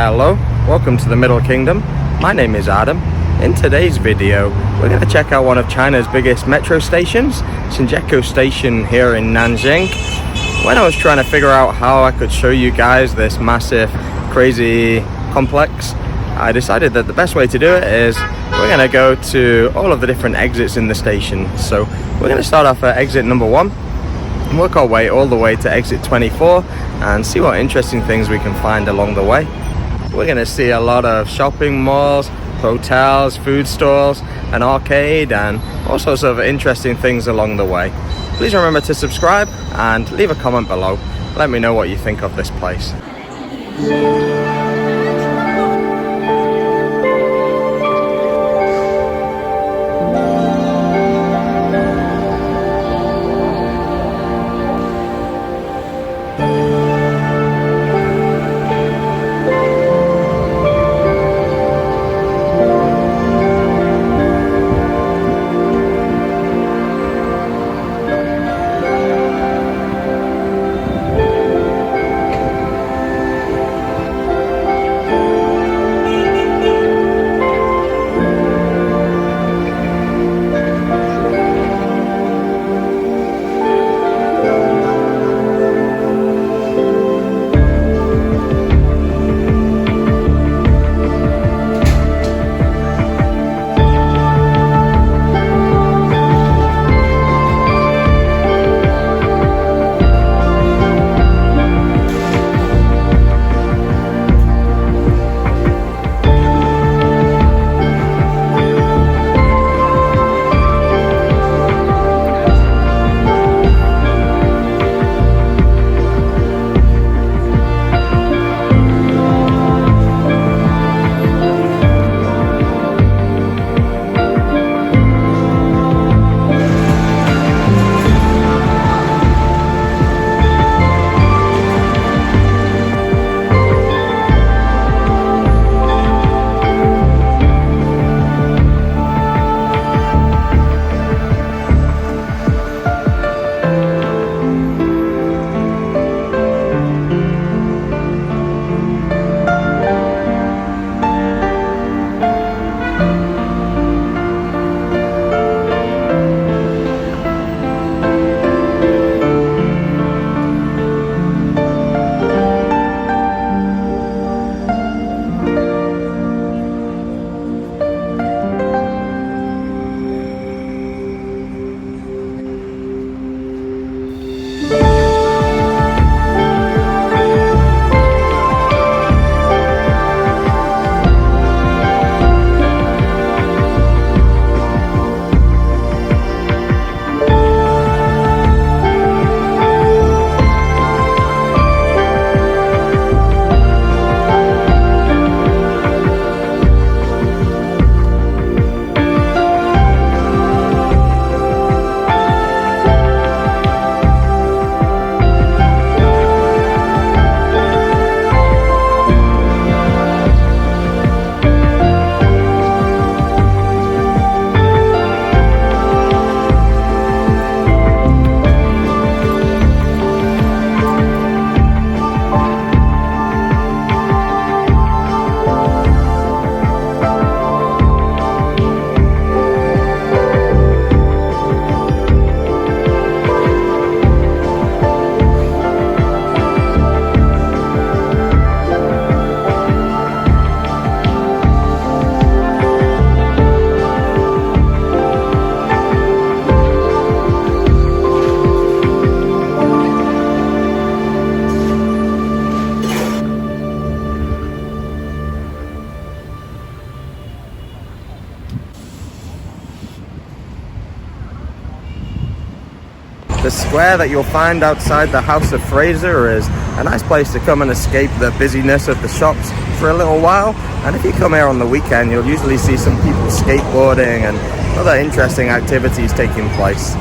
Hello, welcome to the Middle Kingdom. My name is Adam. In today's video, we're going to check out one of China's biggest metro stations, Xinjiekou station here in Nanjing. When I was trying to figure out how I could show you guys this massive, crazy complex, I decided that the best way to do it is we're going to go to all of the different exits in the station. So we're going to start off at exit number 1 and work our way all the way to exit 24 and see what interesting things we can find along the way. We're going to see a lot of shopping malls, hotels, food stalls, an arcade, and all sorts of interesting things along the way. Please remember to subscribe and leave a comment below. Let me know what you think of this place. The square that you'll find outside the house of Fraser is a nice place to come and escape the busyness of the shops for a little while. And if you come here on the weekend, you'll usually see some people skateboarding and other interesting activities taking place.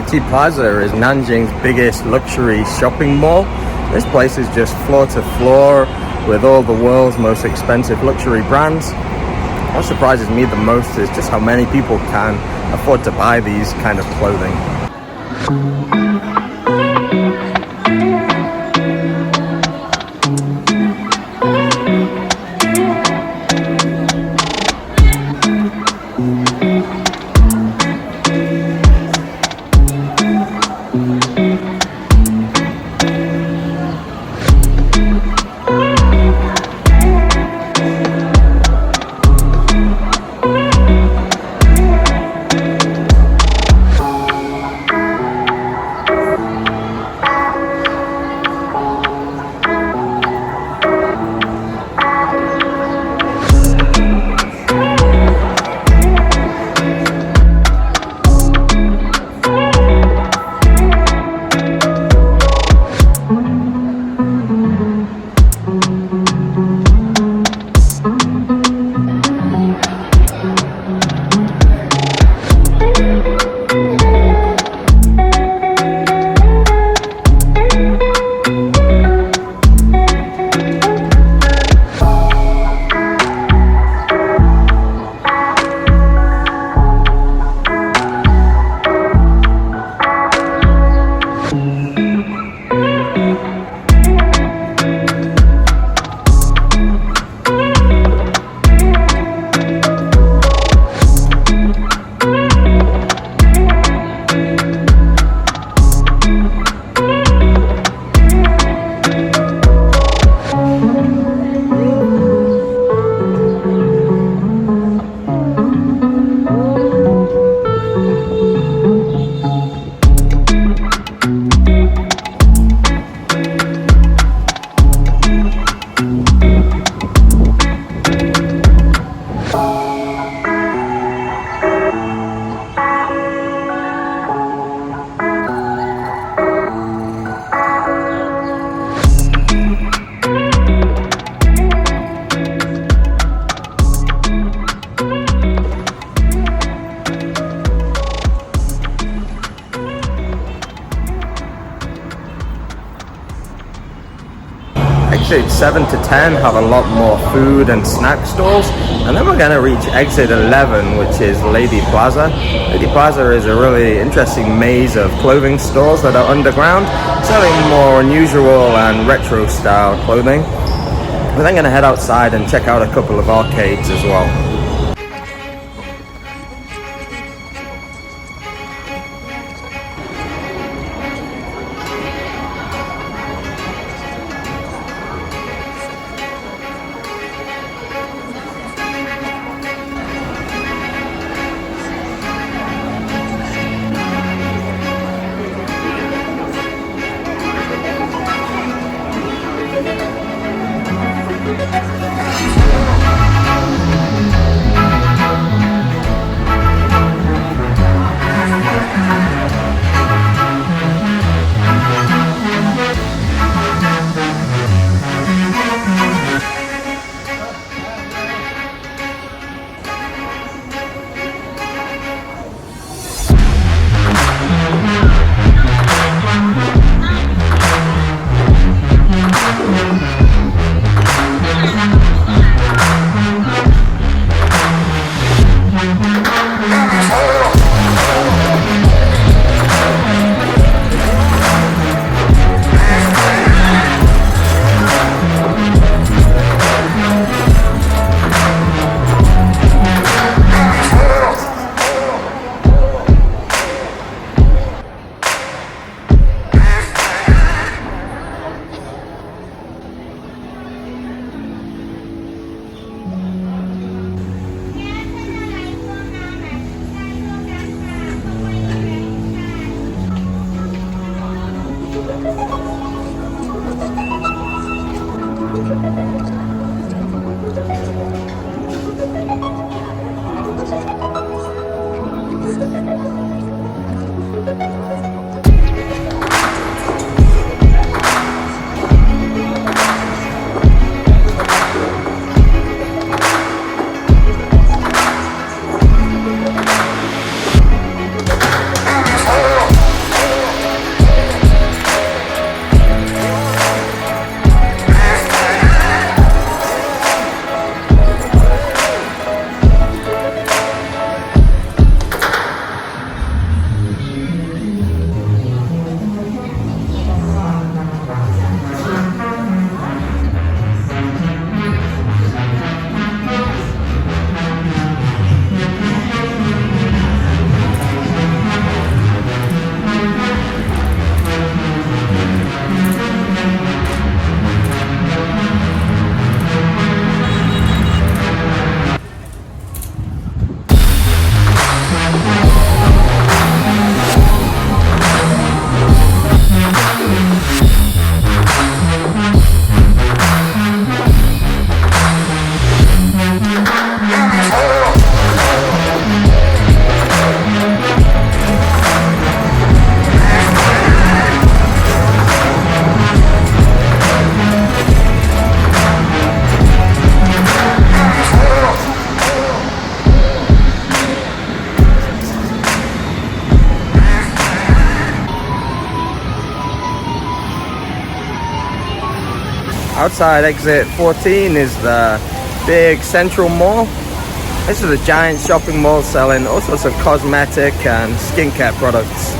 Thatchy Plaza is Nanjing's biggest luxury shopping mall. This place is just floor to floor with all the world's most expensive luxury brands. What surprises me the most is just how many people can afford to buy these kind of clothing. Exit 7 to 10 have a lot more food and snack stalls, and then we're going to reach exit 11, which is Lady Plaza. Lady Plaza is a really interesting maze of clothing stores that are underground, selling more unusual and retro style clothing. We're then going to head outside and check out a couple of arcades as well. Outside exit 14 is the big central mall. This is a giant shopping mall selling all sorts of cosmetic and skincare products.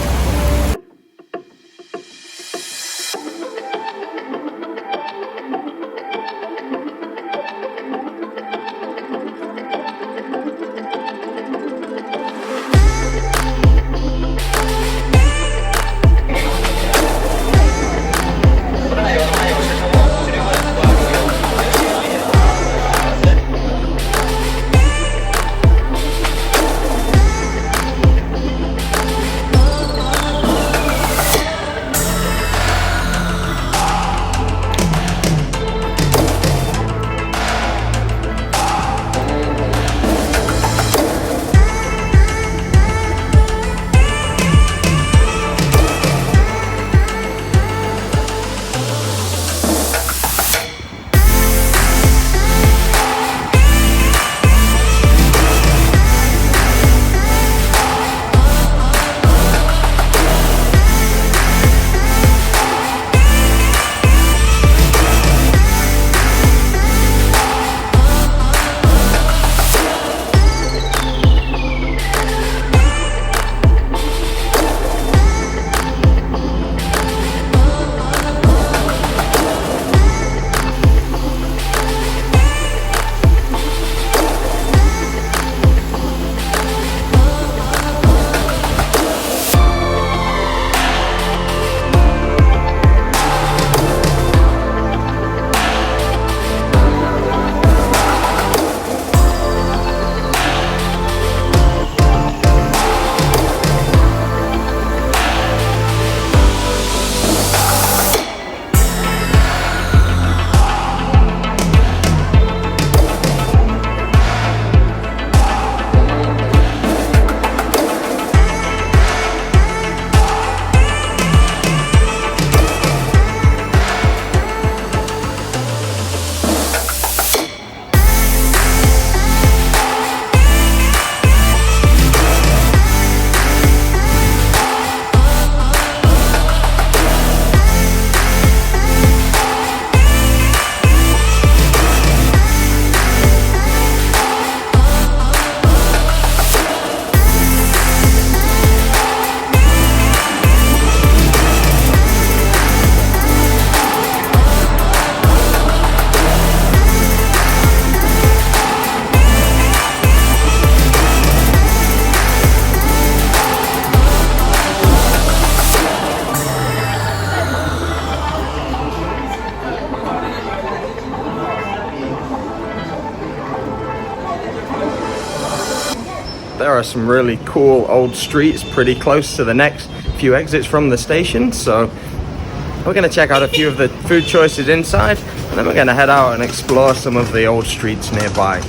There are some really cool old streets pretty close to the next few exits from the station, so we're going to check out a few of the food choices inside, and then we're going to head out and explore some of the old streets nearby.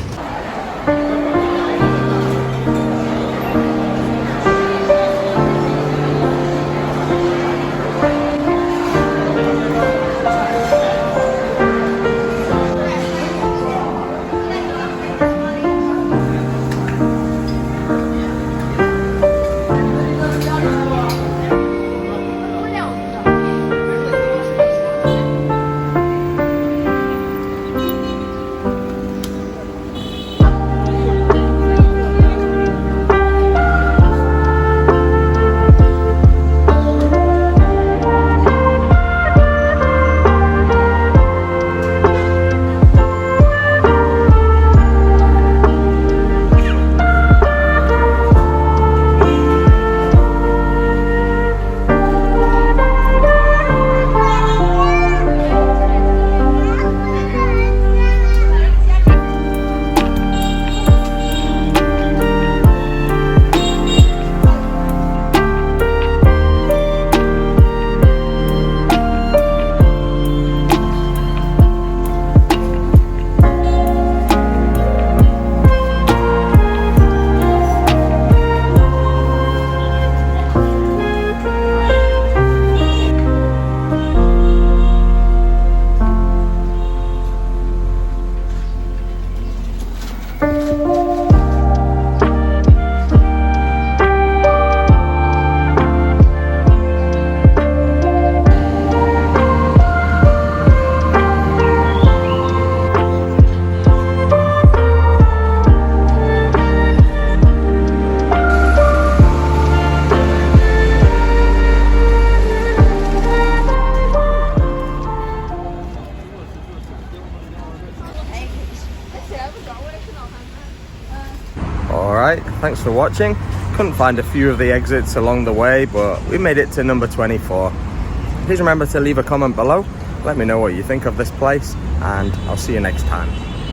Alright, thanks for watching. Couldn't find a few of the exits along the way, but we made it to number 24. Please remember to leave a comment below. Let me know what you think of this place, and I'll see you next time.